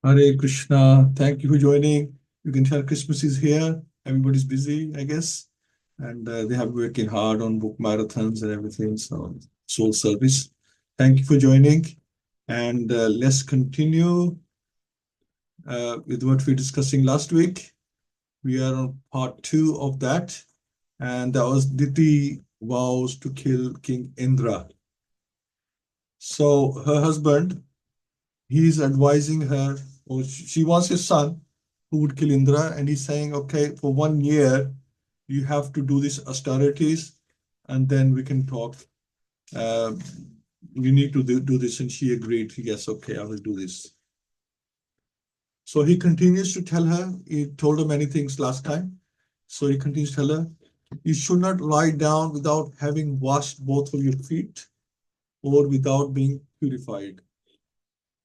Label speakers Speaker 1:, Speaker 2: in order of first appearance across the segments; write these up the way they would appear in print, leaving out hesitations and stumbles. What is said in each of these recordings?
Speaker 1: Hare Krishna. Thank you for joining. You can tell Christmas is here. Everybody's busy, I guess. And they have been working hard on book marathons and everything. So, soul service. Thank you for joining. And let's continue with what we were discussing last week. We are on part two of that. And that was Diti vows to kill King Indra. So, her husband, he's advising her, or she wants his son who would kill Indra, and he's saying, okay, for 1 year, you have to do these austerities, and then we can talk. Uh, you need to do this. And she agreed, yes, okay, I will do this. So he continues to tell her, he told her many things last time. So he continues to tell her, you should not lie down without having washed both of your feet or without being purified,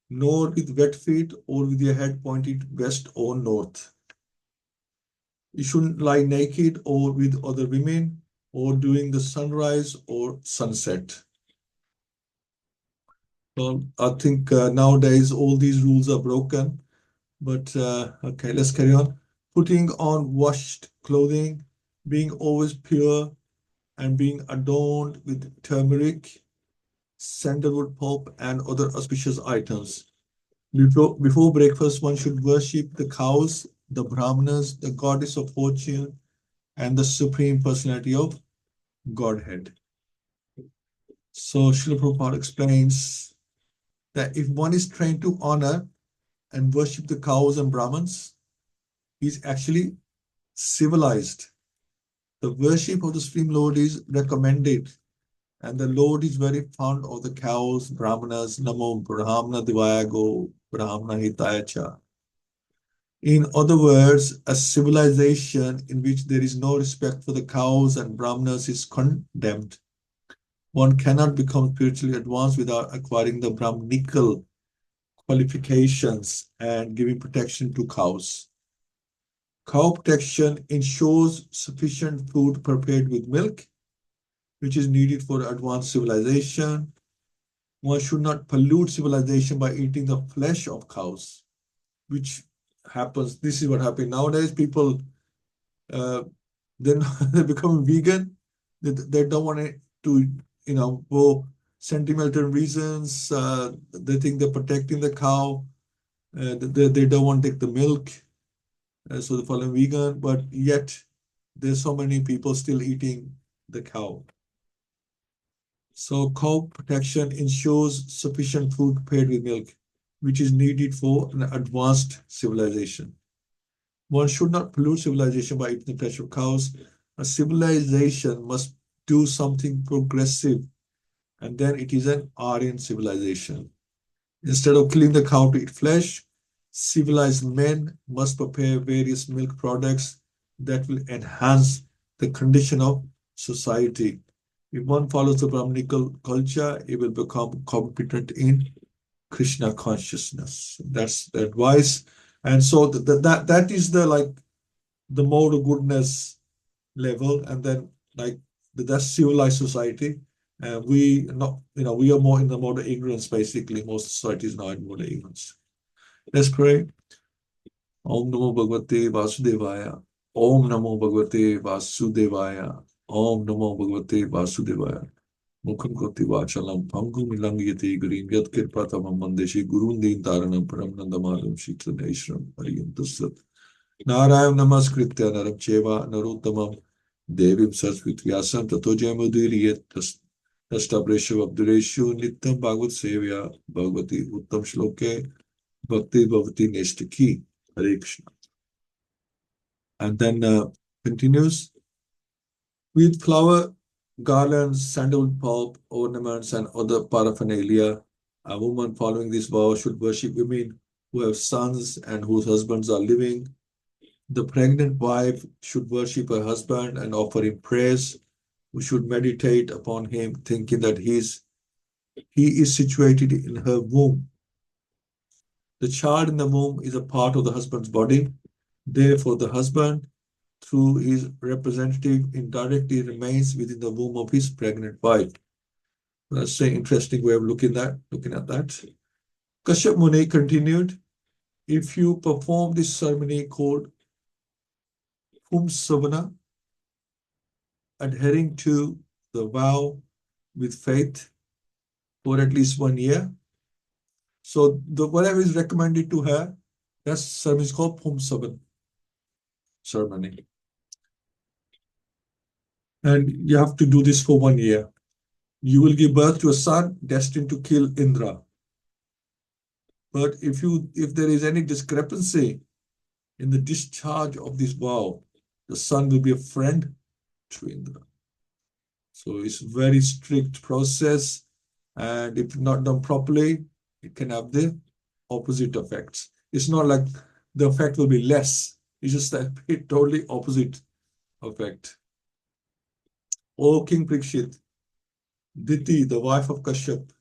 Speaker 1: nor with wet feet or with your head pointed west or north. You shouldn't lie naked or with other women or during the sunrise or sunset. Well, I think nowadays all these rules are broken, but okay, let's carry on. Putting on washed clothing, being always pure, and being adorned with turmeric, sandalwood pulp, and other auspicious items. Before breakfast, one should worship the cows, the brahmanas, the goddess of fortune, and the supreme personality of Godhead. So Srila Prabhupada explains that if one is trained to honor and worship the cows and Brahmins, he's actually civilized. The worship of the Supreme Lord is recommended, and the Lord is very fond of the cows, Brahmanas, Namo Brahmana Divaya Go, Brahmana Hitaya Cha. In other words, a civilization in which there is no respect for the cows and Brahmanas is condemned. One cannot become spiritually advanced without acquiring the Brahminical qualifications and giving protection to cows. Cow protection ensures sufficient food prepared with milk, which is needed for advanced civilization. One should not pollute civilization by eating the flesh of cows, which happens. This is what happens nowadays. People, uh, then they become vegan. They don't want to, for sentimental reasons. They think they're protecting the cow. They don't want to take the milk, so they follow vegan. But yet, there's so many people still eating the cow. So cow protection ensures sufficient food prepared with milk, which is needed for an advanced civilization. One should not pollute civilization by eating the flesh of cows. A civilization must do something progressive, and then it is an Aryan civilization. Instead of killing the cow to eat flesh, civilized men must prepare various milk products that will enhance the condition of society. If one follows the Brahminical culture, he will become competent in Krishna consciousness. That's the advice. And so that is the moral goodness level, and then that's civilized society. We not we are more in the mode of ignorance, basically. Most societies now in mode of ignorance. Let's pray. Om Namo Bhagavate Vasudevaya. Om Namo Bhagavate Vasudevaya. Om Namo Bhagavate Vasudevaya. Mukham Koti Vachalam Pangu Milangyati Green Yat Kirpatam Mandeshi Gurun Din Taranam Param Nandamalam Shitraneshram Ariyam Tasat. Narayam Namaskritya Naram Cheva Narottamam Devim Saraswati Vyasam Tato Jayamudiriyat Tastabreshu Abdureshu Nityam Bhagavad Sevya Bhagavati Uttam Shloke Bhakti Bhavati Neshtaki. Hare Krishna. And then continues with flower, garlands, sandalwood pulp, ornaments, and other paraphernalia. A woman following this vow should worship women who have sons and whose husbands are living. The pregnant wife should worship her husband and offer him praise, who should meditate upon him, thinking that he is situated in her womb. The child in the womb is a part of the husband's body. Therefore, the husband, through his representative, indirectly remains within the womb of his pregnant wife. That's an interesting way of looking at that. Kashyap Muni continued. If you perform this ceremony called Pumsavana, adhering to the vow with faith for at least 1 year, so whatever is recommended to her, that ceremony is called Pumsavana ceremony. And you have to do this for 1 year. You will give birth to a son destined to kill Indra. But if there is any discrepancy in the discharge of this vow, the son will be a friend to Indra. So it's a very strict process, and if not done properly, it can have the opposite effects. It's not like the effect will be less. It's just a totally opposite effect. O King Parikshit, Diti, the wife of Kashyap,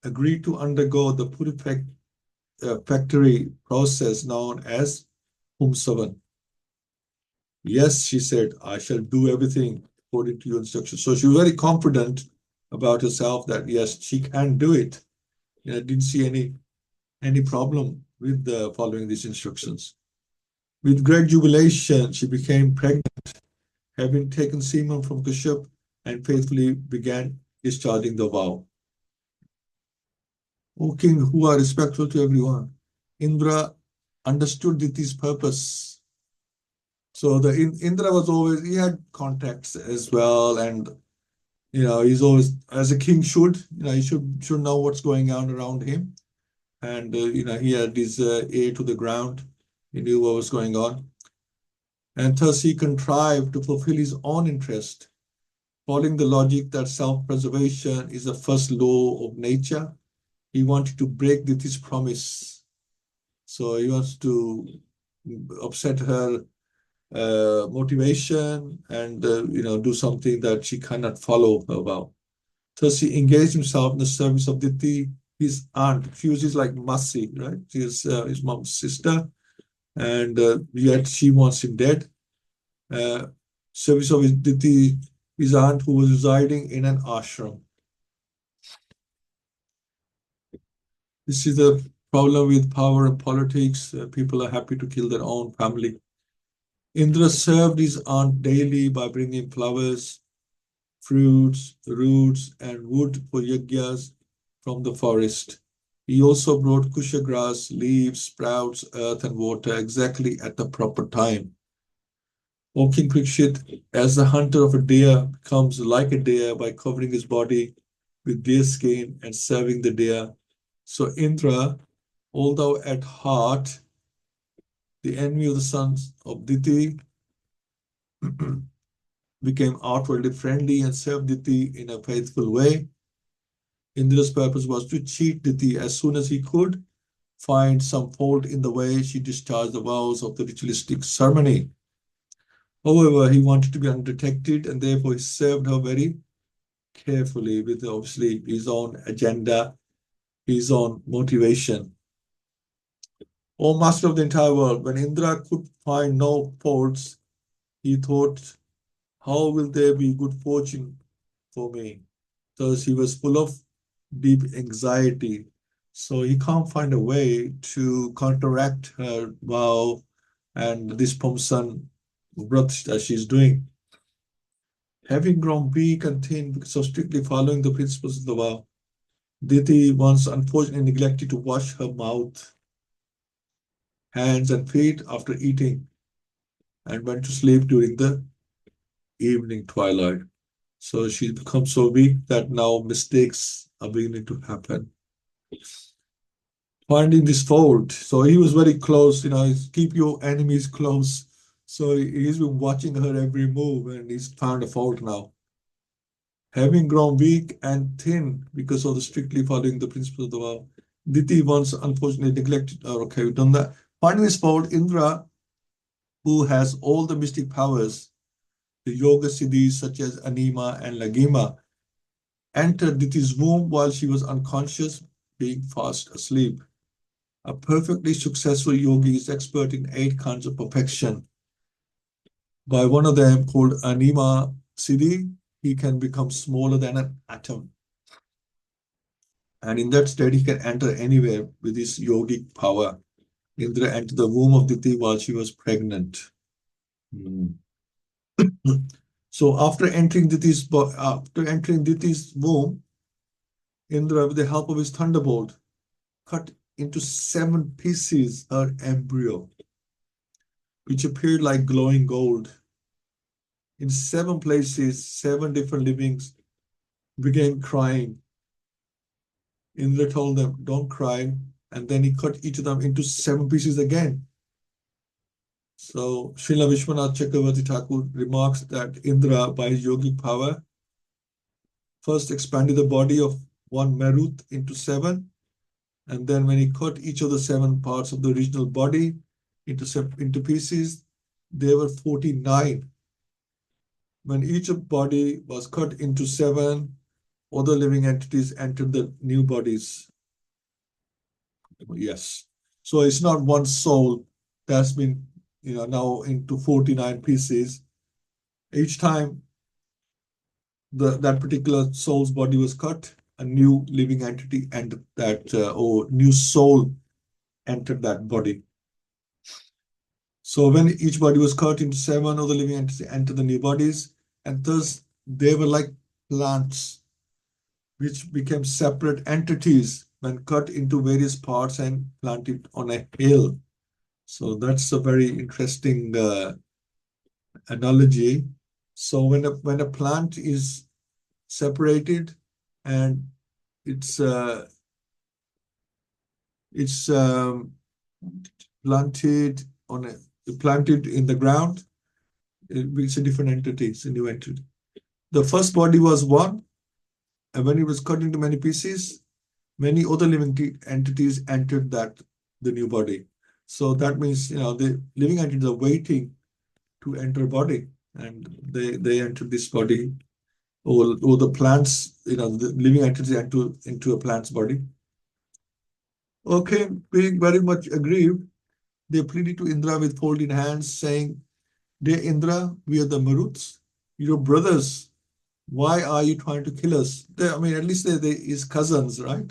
Speaker 1: agreed to undergo the purificatory process known as Humsavan. Yes, she said, I shall do everything according to your instructions. So she was very confident about herself that yes, she can do it. Didn't see any problem with following these instructions. With great jubilation, she became pregnant, having taken semen from Kashyap, and faithfully began discharging the vow. O king, who are respectful to everyone, Indra understood Diti's purpose. So Indra was always, he had contacts as well, and he's always, as a king should, he should know what's going on around him. And he had his ear to the ground. He knew what was going on. And thus he contrived to fulfill his own interest, following the logic that self-preservation is the first law of nature. He wanted to break Diti's promise. So he wants to upset her motivation and do something that she cannot follow her vow. Thus he engaged himself in the service of Diti, his aunt. She was his like Masi, right? She is his mom's sister, and yet she wants him dead. Service of Diti, his aunt, who was residing in an ashram. This is the problem with power and politics. People are happy to kill their own family. Indra served his aunt daily by bringing flowers, fruits, roots, and wood for yagyas from the forest. He also brought kusha grass, leaves, sprouts, earth, and water exactly at the proper time. O King Parikshit, as the hunter of a deer becomes like a deer by covering his body with deer skin and serving the deer, so Indra, although at heart the enemy of the sons of Diti, became outwardly friendly and served Diti in a faithful way. Indra's purpose was to cheat Diti as soon as he could, find some fault in the way she discharged the vows of the ritualistic ceremony. However, he wanted to be undetected, and therefore he served her very carefully with obviously his own agenda, his own motivation. O master of the entire world, when Indra could find no faults, he thought, how will there be good fortune for me? Thus he was full of deep anxiety. So he can't find a way to counteract her vow and this Pumsan vrat that she's doing. Having grown weak and thin because of strictly following the principles of the vow, Diti once unfortunately neglected to wash her mouth, hands, and feet after eating and went to sleep during the evening twilight. So she's become so weak that now mistakes are beginning to happen. Finding this fault, so he was very close, keep your enemies close. So he's been watching her every move and he's found a fault now. Having grown weak and thin because of the strictly following the principles of the vow, Diti once unfortunately neglected, okay, we've done that. Finding this fault, Indra, who has all the mystic powers, the yoga siddhis such as Anima and Lagima, entered Diti's womb while she was unconscious, being fast asleep. A perfectly successful yogi is expert in 8 kinds of perfection. By one of them, called Anima Siddhi, he can become smaller than an atom. And in that state, he can enter anywhere with his yogic power. Indra entered the womb of Diti while she was pregnant. Hmm. So after entering Diti's womb, Indra, with the help of his thunderbolt, cut into 7 pieces her embryo, which appeared like glowing gold. In 7 places, 7 different livings began crying. Indra told them, "Don't cry," and then he cut each of them into 7 pieces again. So Srila Vishwanath Chakravarti Thakur remarks that Indra, by his yogic power, first expanded the body of one Marut into 7, and then when he cut each of the 7 parts of the original body into pieces, there were 49. When each body was cut into 7, other living entities entered the new bodies. Yes. So it's not one soul that's been, now into 49 pieces. Each time that particular soul's body was cut, a new living entity entered that, or new soul entered that body. So when each body was cut into 7, other living entities entered the new bodies, and thus they were like plants, which became separate entities when cut into various parts and planted on a hill. So that's a very interesting analogy. So when a plant is separated and it's uh, it's planted on a planted in the ground, it's a different entity. It's a new entity. The first body was one, and when it was cut into many pieces, many other living entities entered the new body. So that means the living entities are waiting to enter body, and they enter this body, or the plants, the living entities enter into a plant's body. Okay, being very much aggrieved, they pleaded to Indra with folded hands, saying, "Dear Indra, we are the Maruts, your brothers. Why are you trying to kill us?" I mean, at least they his cousins, right?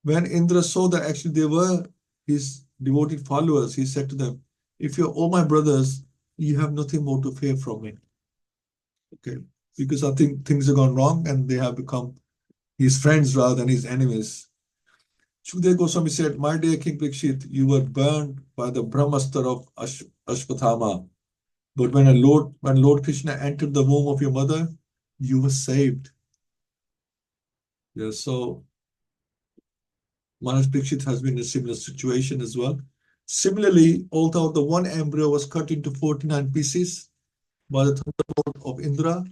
Speaker 1: When Indra saw that actually they were his devoted followers, he said to them, "If you're all my brothers, you have nothing more to fear from me." Okay, because I think things have gone wrong and they have become his friends rather than his enemies. Shukdev Goswami said, "My dear King Parikshit, you were burned by the Brahmastra of Ashwathama. But when Lord Krishna entered the womb of your mother, you were saved." Yeah, so Maharaj Parikshit has been in a similar situation as well. Similarly, although the one embryo was cut into 49 pieces by the thunderbolt of Indra,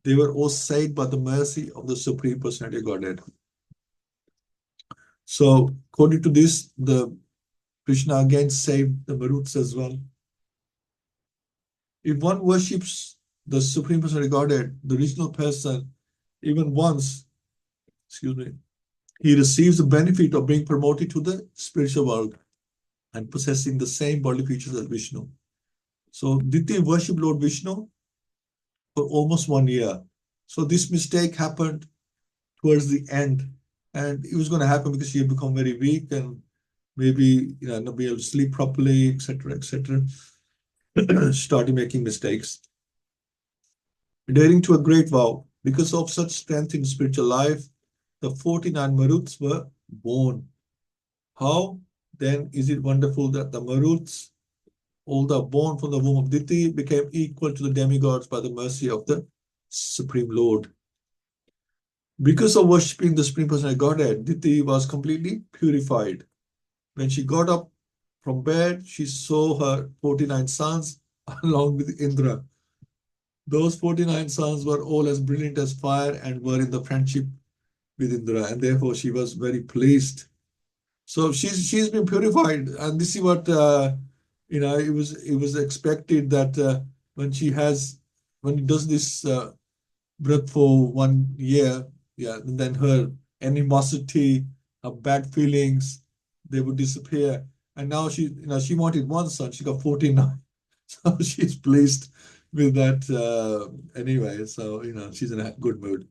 Speaker 1: they were all saved by the mercy of the Supreme Personality of Godhead. So, according to this, the Krishna again saved the Maruts as well. If one worships the Supreme Personality of Godhead, the original person, even once, excuse me, he receives the benefit of being promoted to the spiritual world and possessing the same bodily features as Vishnu. So Diti worshipped Lord Vishnu for almost 1 year. So this mistake happened towards the end, and it was going to happen because she had become very weak and maybe not be able to sleep properly, etc., etc. Started making mistakes. Adhering to a great vow, because of such strength in spiritual life, the 49 Maruts were born. How then is it wonderful that the Maruts, although born from the womb of Diti, became equal to the demigods by the mercy of the Supreme Lord. Because of worshipping the Supreme Personality Godhead, Diti was completely purified. When she got up from bed, she saw her 49 sons along with Indra. Those 49 sons were all as brilliant as fire and were in the friendship with Indra, and therefore she was very pleased. So she's been purified, and this is what it was expected that when he does this breath for 1 year, yeah, and then her animosity, her bad feelings, they would disappear. And now she wanted one son, she got 49, so she's pleased with that anyway. So she's in a good mood.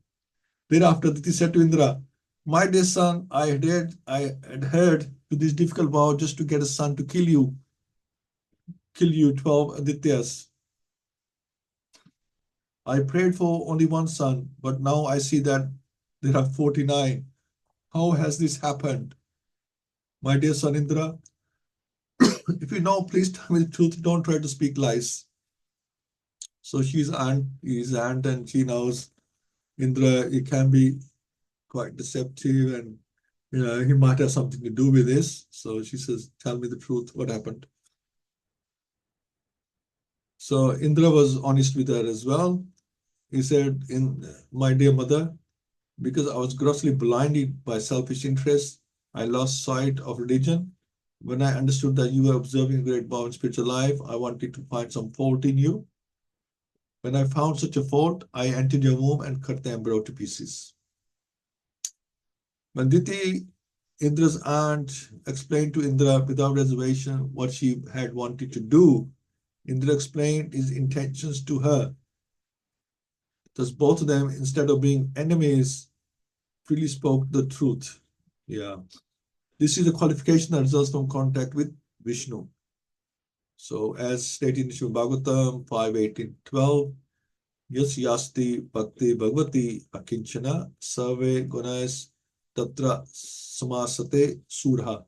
Speaker 1: Thereafter, Diti said to Indra, My dear son, I had heard to this difficult vow just to get a son to kill you 12 Adityas. I prayed for only one son, but now I see that there are 49. How has this happened? My dear son Indra, if you know, please tell me the truth. Don't try to speak lies. So his aunt, and she knows Indra, it can be quite deceptive and he might have something to do with this. So she says, tell me the truth, what happened? So Indra was honest with her as well. He said, in my dear mother, because I was grossly blinded by selfish interests, I lost sight of religion. When I understood that you were observing a great vow in spiritual life, I wanted to find some fault in you. When I found such a fault, I entered your womb and cut the embryo to pieces. When Diti, Indra's aunt, explained to Indra without reservation what she had wanted to do, Indra explained his intentions to her. Thus, both of them, instead of being enemies, freely spoke the truth. Yeah. This is the qualification that results from contact with Vishnu. So, as stated in Srimad Bhagavatam 5.18.12, Yas yasti bhakti bhagavati akinchana sarve gunas tatra samasate surha.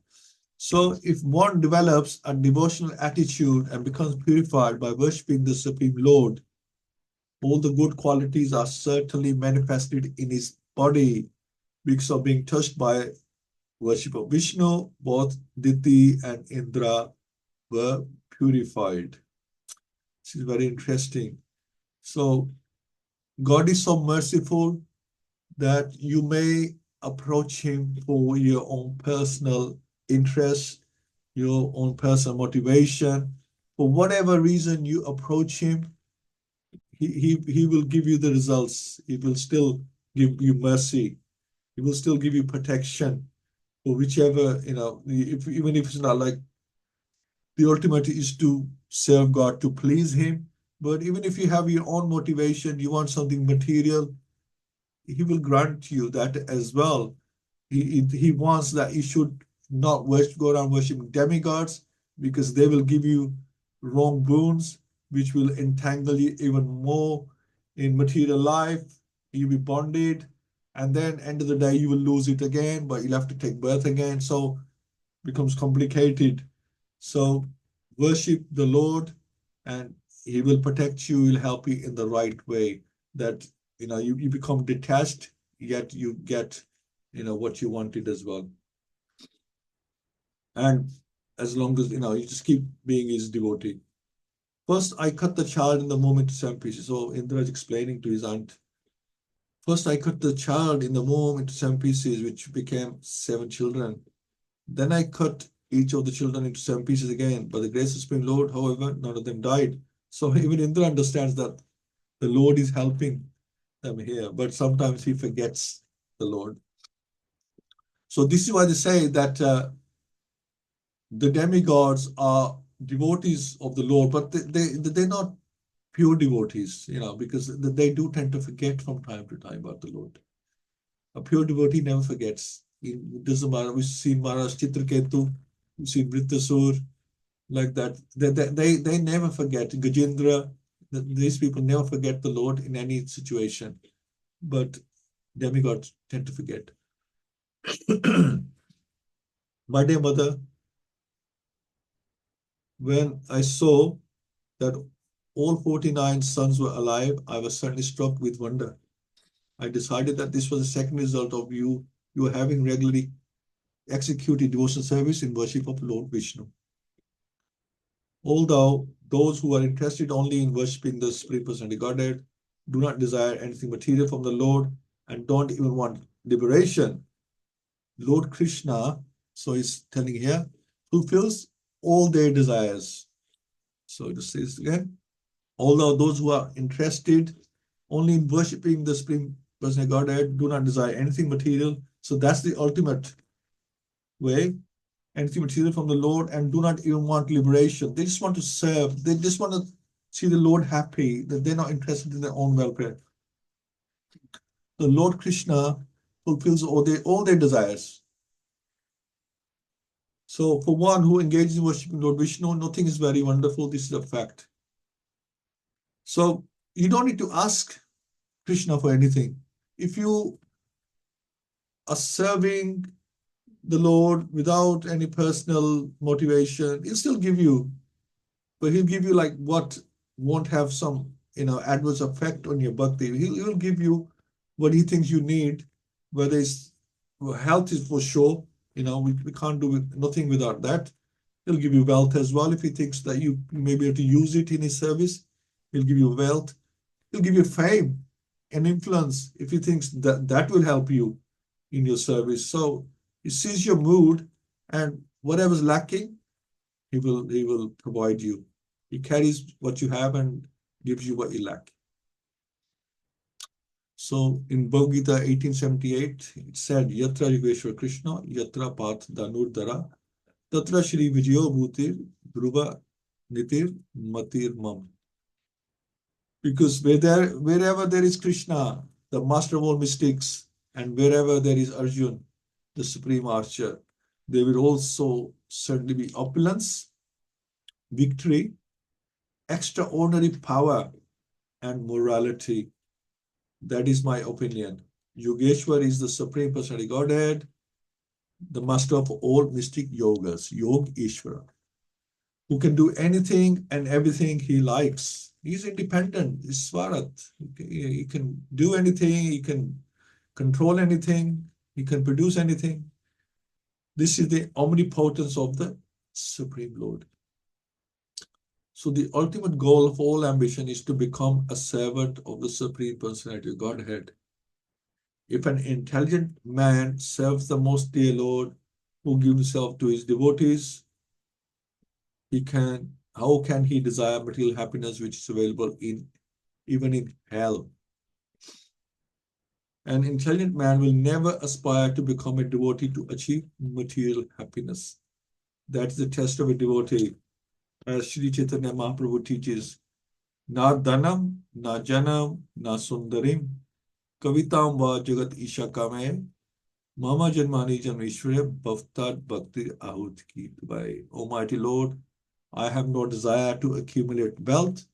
Speaker 1: So, if one develops a devotional attitude and becomes purified by worshipping the Supreme Lord, all the good qualities are certainly manifested in his body because of being touched by worship of Vishnu. Both Diti and Indra were purified. This is very interesting. So, God is so merciful that you may approach him for your own personal interest, your own personal motivation. For whatever reason you approach him, he will give you the results. He will still give you mercy. He will still give you protection for whichever, if even if it's not like the ultimate is to serve God, to please him. But even if you have your own motivation, you want something material, he will grant you that as well. He wants that you should not go around worshiping demigods because they will give you wrong boons, which will entangle you even more in material life. You'll be bonded, and then end of the day you will lose it again, but you'll have to take birth again. So it becomes complicated. So worship the Lord, and he will protect you, he'll help you in the right way. That you become detached, yet you get what you wanted as well. And as long as you just keep being his devotee. First, I cut the child in the womb into 7 pieces. So Indra is explaining to his aunt. First, I cut the child in the womb into 7 pieces, which became 7 children. Then I cut each of the children into 7 pieces again. By the grace of Supreme Lord, however, none of them died. So even Indra understands that the Lord is helping them here, but sometimes he forgets the Lord. So this is why they say that the demigods are devotees of the Lord, but they're not pure devotees, because they do tend to forget from time to time about the Lord. A pure devotee never forgets. It doesn't matter. We've seen Maharaj Chitraketu, we've seen Vritasur, like that. They never forget. Gajendra, these people never forget the Lord in any situation. But demigods tend to forget. My dear mother, when I saw that all 49 sons were alive, I was suddenly struck with wonder. I decided that this was a second result of you were having regularly executed devotional service in worship of Lord Vishnu. Although those who are interested only in worshipping the Supreme Personality Godhead do not desire anything material from the Lord and don't even want liberation, Lord Krishna, so he's telling here, fulfills all their desires. So it says again, although those who are interested only in worshipping the Supreme Personality Godhead do not desire anything material. So that's the ultimate way, anything material from the Lord, and do not even want liberation. They just want to serve. They just want to see the Lord happy, that they're not interested in their own welfare. The Lord Krishna fulfills all their desires. So for one who engages in worshiping Lord Vishnu, nothing is very wonderful. This is a fact. So you don't need to ask Krishna for anything. If you are serving the Lord without any personal motivation, he'll still give you, but he'll give you like what won't have some adverse effect on your bhakti. He'll give you what he thinks you need, whether it's health is for sure. We can't do nothing without that. He'll give you wealth as well if he thinks that you may be able to use it in his service. He'll give you wealth. He'll give you fame and influence if he thinks that that will help you in your service. So he sees your mood, and whatever's lacking, he will provide you. He carries what you have and gives you what you lack. So in Bhagavad-Gita 1878, it said, Yatra Yogeshwar Krishna, Yatra Path Danurdara, Tatra Shri Vijayo Bhutir, Dhruva Nitir Matir Mam. Because wherever there is Krishna, the master of all mystics, and wherever there is Arjun, the supreme archer, there will also certainly be opulence, victory, extraordinary power, and morality. That is my opinion. Yogeshwar is the Supreme Personality Godhead, the master of all mystic yogas, Yog Ishvara, who can do anything and everything he likes. He's independent, he's Swarat. He can do anything, he can control anything, he can produce anything. This is the omnipotence of the Supreme Lord. So the ultimate goal of all ambition is to become a servant of the Supreme Personality of Godhead. If an intelligent man serves the most dear Lord who gives himself to his devotees, how can he desire material happiness which is available even in hell? An intelligent man will never aspire to become a devotee to achieve material happiness. That is the test of a devotee. As Sri Chaitanya Mahaprabhu teaches, na dhanam, na janam, na sundarim, kavitam va jagat isha kame, mama janmani janmeshware bhavtat bhakti ahut ki. By Almighty Lord, I have no desire to accumulate wealth,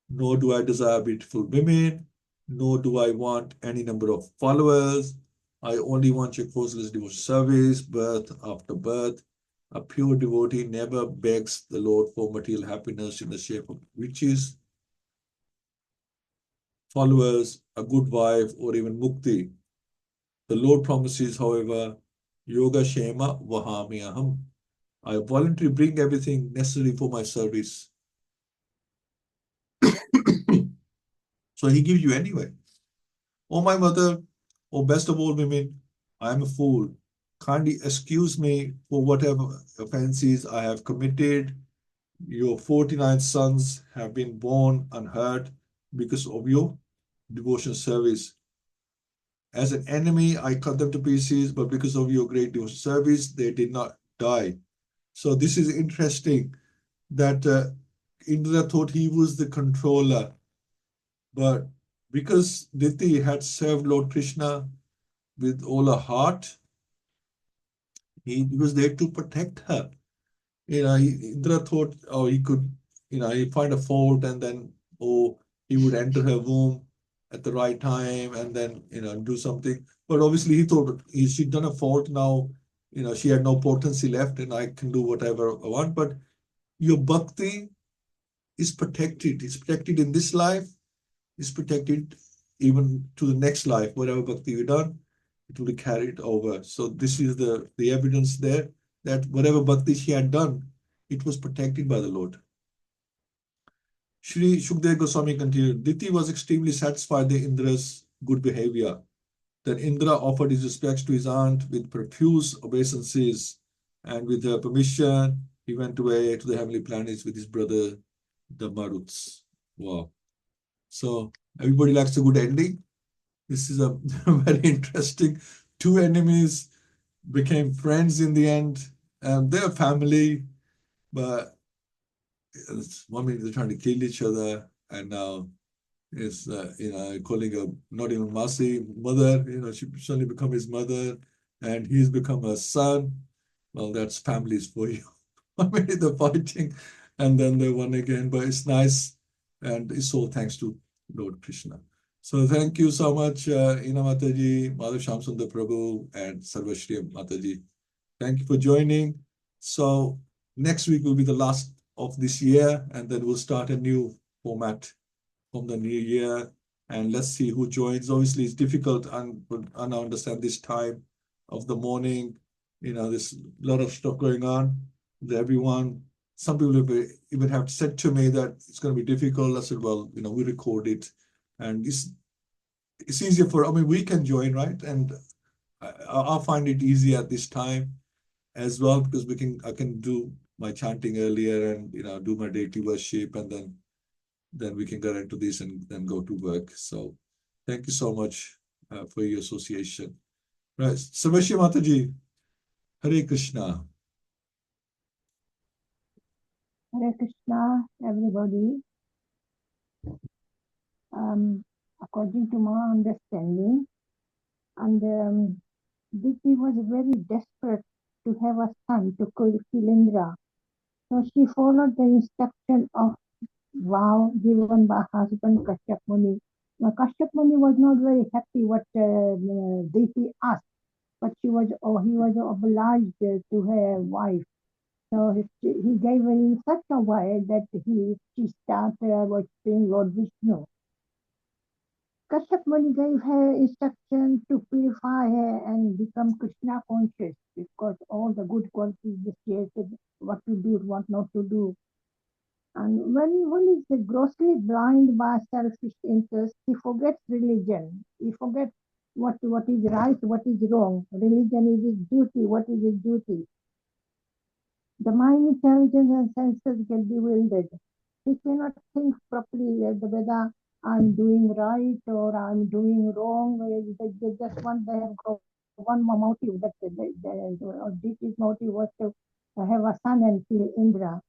Speaker 1: nor do I desire beautiful women, nor do I want any number of followers. I only want your causeless devotion service, birth after birth. A pure devotee never begs the Lord for material happiness in the shape of riches, followers, a good wife, or even mukti. The Lord promises, however, yoga shema vahami aham. I voluntarily bring everything necessary for my service. So he gives you anyway. Oh, my mother, oh, best of all women, I am a fool. Kindly excuse me for whatever offenses I have committed. Your 49 sons have been born unhurt because of your devotion service. As an enemy, I cut them to pieces, but because of your great devotion service, they did not die. So this is interesting that Indra thought he was the controller, but because Diti had served Lord Krishna with all her heart, he was there to protect her. Indra thought, oh, he could, he find a fault and then, oh, he would enter her womb at the right time and then, do something. But obviously he thought she'd done a fault now, she had no potency left and I can do whatever I want. But your bhakti is protected. It's protected in this life. It's protected even to the next life. Whatever bhakti you've done, it will be carried over. So this is the evidence there that whatever bhakti she had done, it was protected by the Lord. Shri Shukdev Goswami continued, Diti was extremely satisfied with Indra's good behavior. Then Indra offered his respects to his aunt with profuse obeisances, and with her permission, he went away to the heavenly planets with his brother, the Maruts. Wow. So everybody likes a good ending. This is a very interesting. Two enemies became friends in the end, and they're family, but one minute they're trying to kill each other, and now is calling her not even Masi, mother. She suddenly become his mother, and he's become a son. Well, that's families for you. Maybe the fighting, and then they won again. But it's nice, and it's all thanks to Lord Krishna. So thank you so much, Ina Mataji, Madhav Shamsundar Prabhu, and Sarvashri Mataji. Thank you for joining. So next week will be the last of this year, and then we'll start a new format from the new year. And let's see who joins. Obviously, it's difficult and I understand this time of the morning. There's a lot of stuff going on with everyone. Some people even have said to me that it's going to be difficult. I said, well, we record it, and it's easier for. I mean, we can join, right? And I'll find it easy at this time as well because I can do my chanting earlier and do my daily worship, and then we can get into this and then go to work. So thank you so much for your association. Right, Sarvashri Mataji, Hare Krishna.
Speaker 2: Hare Krishna, everybody. According to my understanding, and Diti was very desperate to have a son to kill Indra. So she followed the instruction of vow given by husband Kashyap Muni. Now Kashyap Muni was not very happy what Diti asked, but he was obliged to her wife. So he gave her in such a way that she started worshipping Lord Vishnu. Kashyap Muni gave her instruction to purify her and become Krishna conscious because all the good qualities she said what to do, what not to do. And when one is grossly blind by selfish interest, he forgets religion. He forgets what is right, what is wrong. Religion is his duty, what is his duty. The mind, intelligence, and senses get bewildered. He cannot think properly whether I'm doing right or I'm doing wrong. They just want they have got one more motive that Diti's motive was to have a son and kill Indra.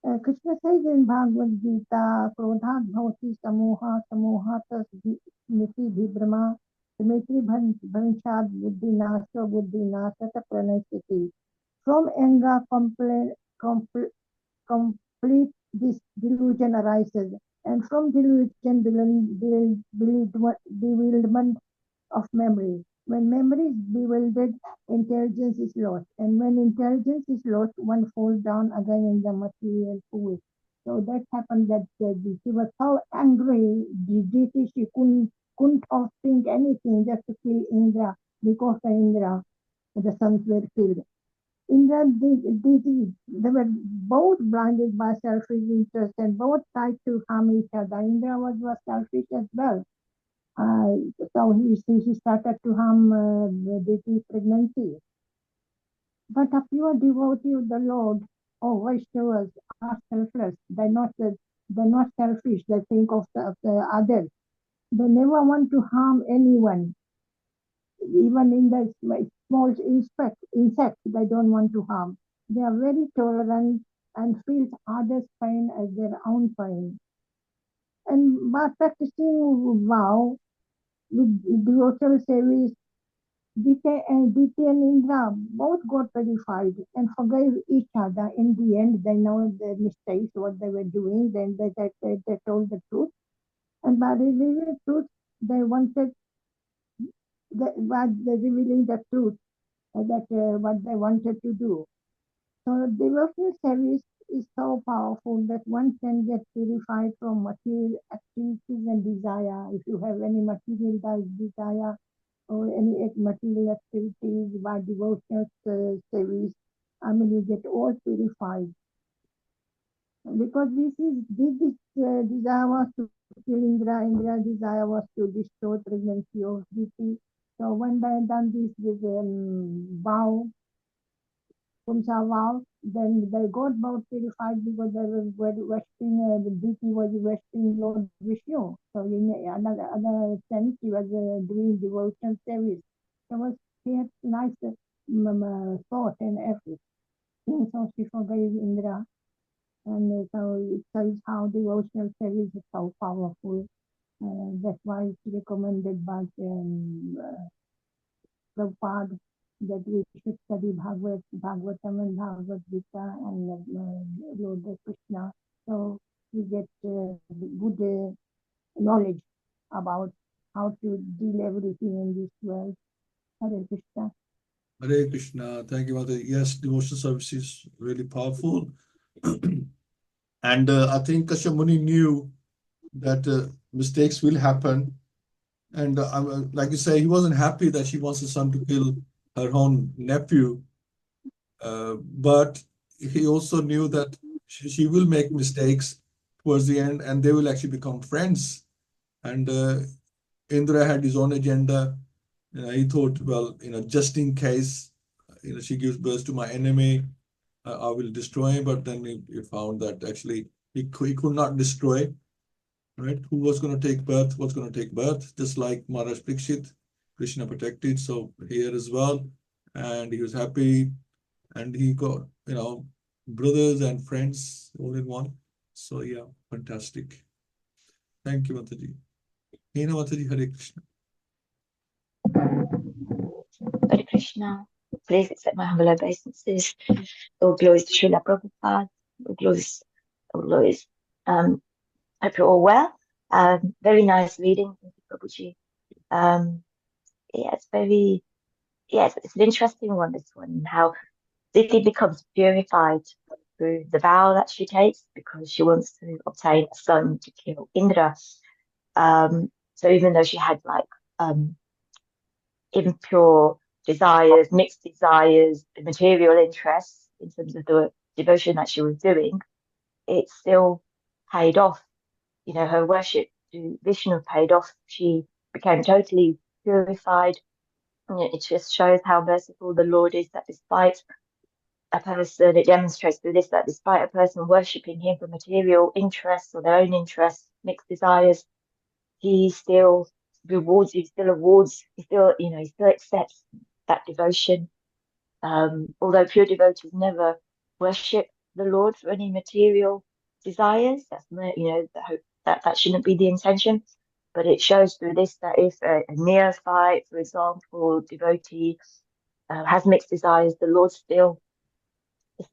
Speaker 2: Krishna says in Bhagavad-Gita, Krodhat bhavati samoha samohatas niti bhibrama Dimitri Bhanshad buddhi nasa buddhi nasata pranasati. From anger, complete this delusion arises, and from delusion, bewilderment of memory. When memory is bewildered, intelligence is lost, and when intelligence is lost, one falls down again in the material pool. So that happened that she was so angry, she couldn't think anything just to kill Indra because of Indra, the sons were killed. Indra, they were both blinded by selfish interest and both tried to harm each other. Indra was selfish as well. So he started to harm Diti's pregnancy. But a pure devotee of the Lord, Vaishnavas, are selfless. They're not selfish. They think of the others. They never want to harm anyone. Even in the small insect, they don't want to harm. They are very tolerant and feel others' pain as their own pain. And by practicing vow with devotional service, Diti and Indra both got verified and forgave each other. In the end, they know their mistakes, what they were doing. Then they told the truth. And by revealing the truth, they wanted, by revealing the truth, that what they wanted to do. So devotional service is so powerful that one can get purified from material activities and desire. If you have any material desire or any material activities by devotional service, I mean you get all purified. Because this desire was to kill Indra, Indra's desire was to destroy pregnancy of Diti. So when they done this with vow, Kumsa vow, then they got both purified because they were worshipping, the Diti was worshipping Lord Vishnu. So in another sense, he was doing devotional service. So he had nice thought and effort. So she forgave Indra. And so it shows how devotional service is so powerful. That's why it's recommended by Prabhupada that we should study Bhagavatam and Bhagavad Gita and Lord Krishna. So we get good knowledge about how to deal everything in this world. Hare Krishna.
Speaker 1: Hare Krishna. Thank you, Mother. Yes, devotional service is really powerful. And I think Kashyap Muni knew that mistakes will happen. And like you say, he wasn't happy that she wants his son to kill her own nephew. But he also knew that she will make mistakes towards the end, and they will actually become friends. And Indra had his own agenda. He thought, well, just in case, she gives birth to my enemy, I will destroy him. But then he found that actually he could not destroy, right? Who was going to take birth? What's going to take birth? Just like Maharaj Parikshit, Krishna protected. So here as well, and he was happy, and he got brothers and friends all in one. So yeah, fantastic. Thank you, Mataji. Hina Mataji, Hare Krishna.
Speaker 3: Hare Krishna. Please accept my humble obeisances. All glories to Srila Prabhupada. All glories. Hope you're all well. Very nice reading. Thank you, Prabhuji. It's an interesting one, this one, how Diti becomes purified through the vow that she takes because she wants to obtain a son to kill Indra. So even though she had impure desires, mixed desires, material interests in terms of the devotion that she was doing, it still paid off. Her worship to Vishnu paid off. She became totally purified. It just shows how merciful the Lord is, that despite a person, it demonstrates through this that despite a person worshipping him for material interests or their own interests, mixed desires, he still rewards you, still awards, he still accepts that devotion. Although pure devotees never worship the Lord for any material desires, that's that shouldn't be the intention. But it shows through this that if a neophyte, for example, devotee has mixed desires, the Lord still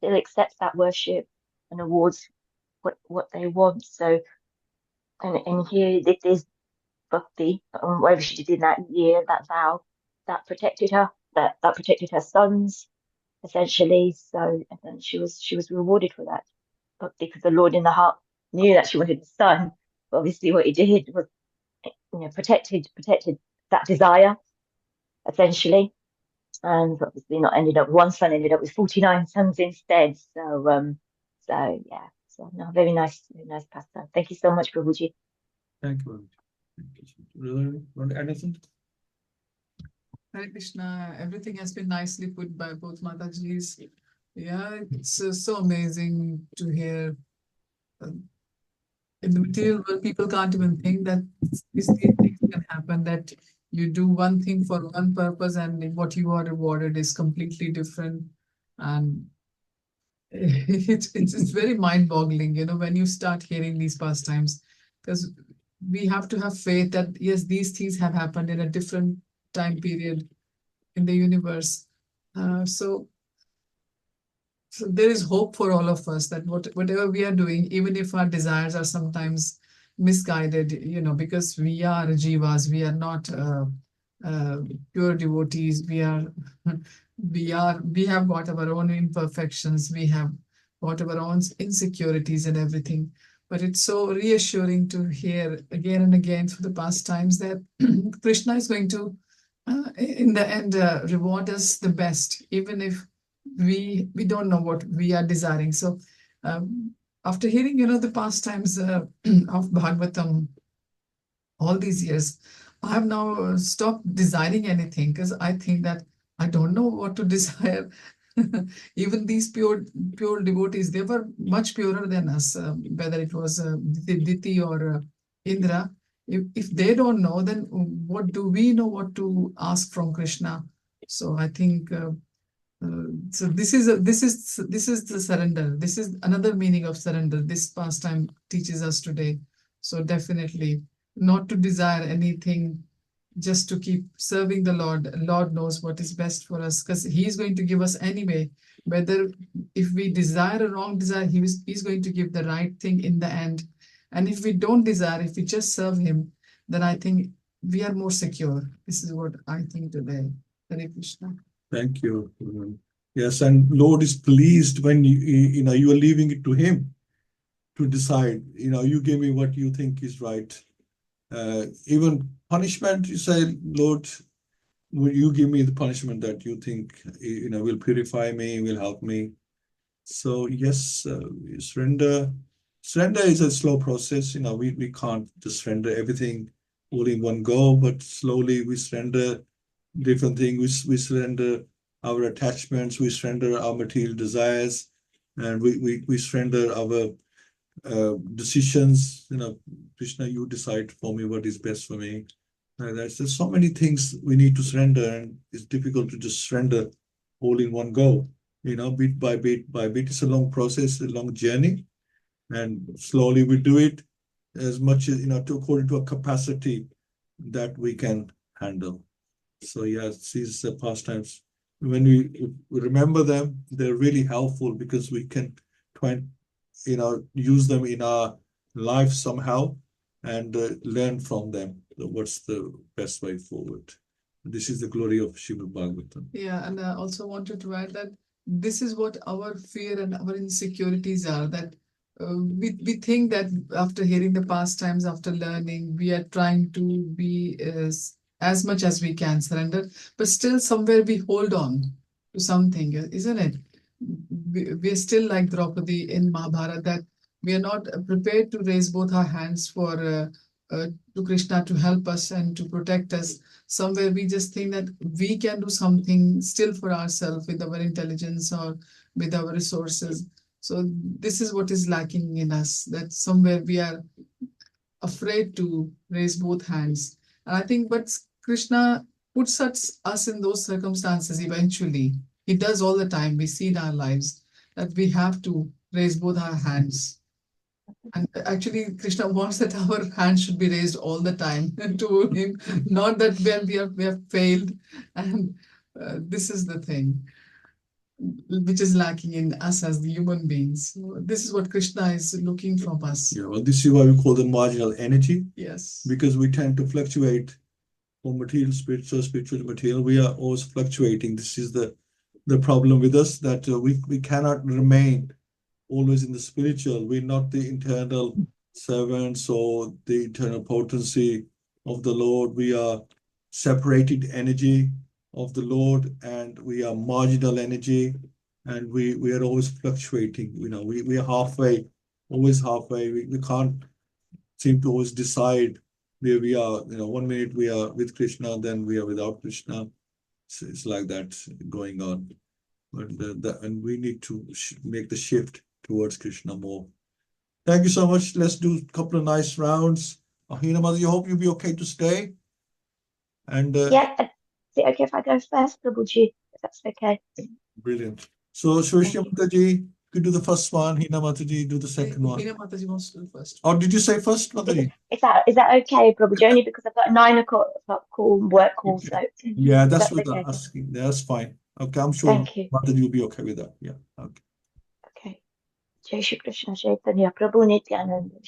Speaker 3: accepts that worship and awards what they want. So, and here it is bhakti, whatever she did in that year, that vow, that protected her, that protected her sons, essentially. So, and then she was rewarded for that bhakti because the Lord in the heart knew that she wanted a son. But obviously, what he did was, protected that desire, essentially. And obviously not ended up one son, ended up with 49 sons instead. So yeah, so no, very nice pastime. Thank you so much, Prabhuji.
Speaker 1: Thank you. Really, want to add anything?
Speaker 4: Hare Krishna. Everything has been nicely put by both Matajis. Yeah, it's so amazing to hear. In the material world, people can't even think that these things can happen, that you do one thing for one purpose and what you are rewarded is completely different. And it's very mind-boggling, when you start hearing these pastimes, because we have to have faith that yes, these things have happened in a different time period in the universe. So there is hope for all of us that whatever we are doing, even if our desires are sometimes misguided, because we are jivas, we are not pure devotees. We have got our own imperfections. We have got our own insecurities and everything. But it's so reassuring to hear again and again through the past times that Krishna is going to, in the end, reward us the best, even if we don't know what we are desiring. So after hearing, the pastimes of Bhagavatam all these years, I have now stopped desiring anything because I think that I don't know what to desire. Even these pure devotees, they were much purer than us, whether it was Diti or Indra. If they don't know, then what do we know what to ask from Krishna? So I think so this is the surrender. This is another meaning of surrender. This pastime teaches us today. So definitely not to desire anything, just to keep serving the Lord. Lord knows what is best for us, because He's going to give us anyway. Whether if we desire a wrong desire, He's going to give the right thing in the end. And if we don't desire, if we just serve Him, then I think we are more secure. This is what I think today. Hare Krishna.
Speaker 1: Thank you. Yes, and Lord is pleased when you are leaving it to Him to decide. You give me what you think is right. Even punishment, you say, Lord, will you give me the punishment that you think will purify me, will help me? So yes, surrender. Surrender is a slow process. We can't just surrender everything all in one go, but slowly we surrender different things. We surrender our attachments, we surrender our material desires, and we surrender our decisions. Krishna, you decide for me what is best for me. There's so many things we need to surrender, and it's difficult to just surrender all in one go. Bit by bit by bit. It's a long process, a long journey, and slowly we do it as much as according to a capacity that we can handle. So yes, these pastimes, when we remember them, they're really helpful because we can try and use them in our life somehow and learn from them. What's the best way forward? This is the glory of Srimad Bhagavatam.
Speaker 4: Yeah, and I also wanted to add that this is what our fear and our insecurities are, that we think that after hearing the pastimes, after learning, we are trying to be as much as we can surrender, but still somewhere we hold on to something, isn't it? We are still like Draupadi in Mahabharata, that we are not prepared to raise both our hands for to Krishna to help us and to protect us. Somewhere we just think that we can do something still for ourselves with our intelligence or with our resources. So this is what is lacking in us, that somewhere we are afraid to raise both hands. And I think, but Krishna puts us in those circumstances eventually. He does all the time. We see in our lives that we have to raise both our hands. And actually, Krishna wants that our hands should be raised all the time to Him, not that when we have failed. And this is the thing which is lacking in us as the human beings. So this is what Krishna is looking from us.
Speaker 1: Yeah, well, this is why we call them marginal energy.
Speaker 4: Yes.
Speaker 1: Because we tend to fluctuate from material, spiritual to material. We are always fluctuating. This is the problem with us, that we cannot remain always in the spiritual. We're not the internal servants or the internal potency of the Lord. We are separated energy of the Lord, and we are marginal energy, and we are always fluctuating. We are halfway, always halfway. We can't seem to always decide where we are. 1 minute we are with Krishna, then we are without Krishna. It's like that going on. And we need to make the shift towards Krishna more. Thank you so much. Let's do a couple of nice rounds. Ahina Mother, I hope you'll be okay to stay. And
Speaker 3: Yeah, is it okay if I go first, Prabhuji? If that's okay.
Speaker 1: Brilliant. So Shweshya Mataji, could do the first one. Hina Mataji, do the second one.
Speaker 4: Hina Mataji wants to do first.
Speaker 1: Or did you say first, Mataji?
Speaker 3: Is that okay, Prabhuji? Only because I've got a 9 o'clock call, work call, so
Speaker 1: Yeah, that's what
Speaker 3: okay.
Speaker 1: I'm asking. That's fine. Okay, I'm sure
Speaker 3: Thank you.
Speaker 1: Mataji will be okay with that. Yeah. Okay.
Speaker 3: Okay. Jai Shri Krishna Chaitanya Prabhu Nityananda